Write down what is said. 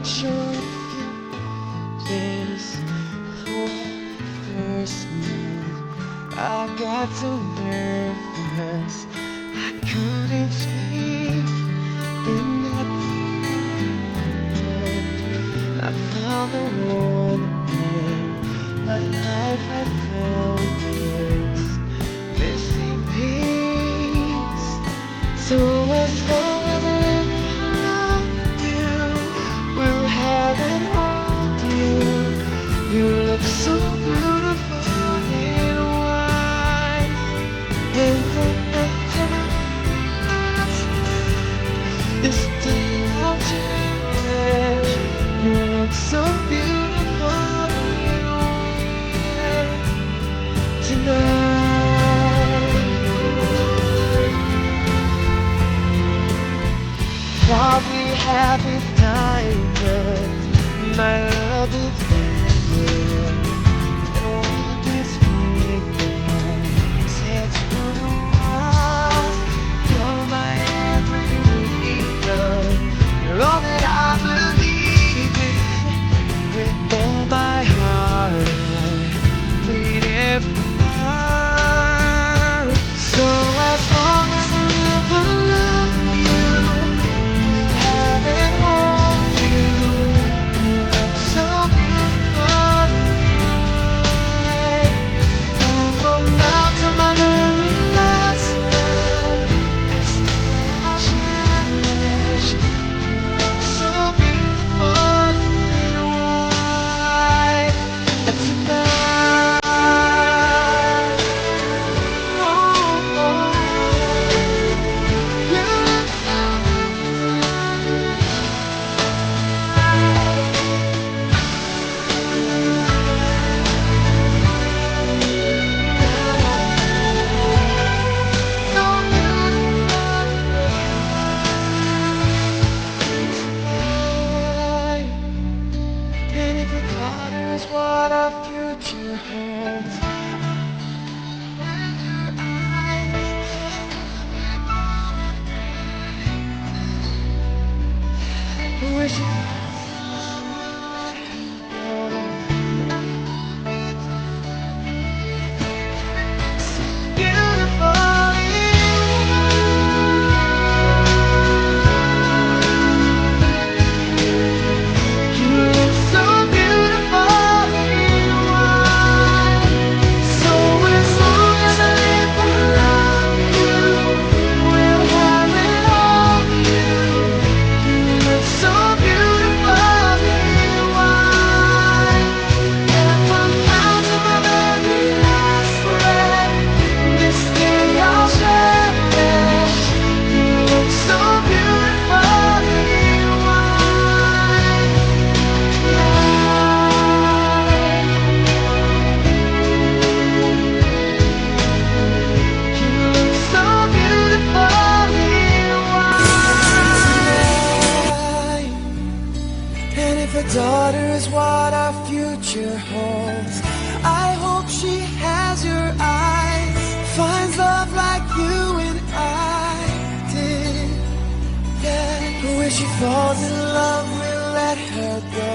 not sure if you this first move. I got so nervous I couldn't speak. In that moment I found the one thing my life had found this missing piece. So as long as I love you, we'll have it all you. You look so beautiful in white, and this day I'll change. You look so beautiful in white tonight. Probably happy time, but my love is different. And what this feeling said to the world, you're my everything. You're all that I believe in. With all my heart, I bleed every night. So as long as I live, I love you. Have it all you. You look so beautiful tonight. Don't go down to my very last breath. I'll cherish. You look so beautiful in white. And tonight, oh, oh, you look so and if it matters what our future holds, wish it beautiful you look so beautiful in white. So as long as I live, I love you. We'll have it all you. You look so beautiful in white. And from now to my very last breath, this day I'll cherish. You look so beautiful in white. You look so beautiful in white. And if a daughter is what our future holds, I hope she has your eyes, finds love like you and I did. Yeah, when she falls in love, we'll let her go.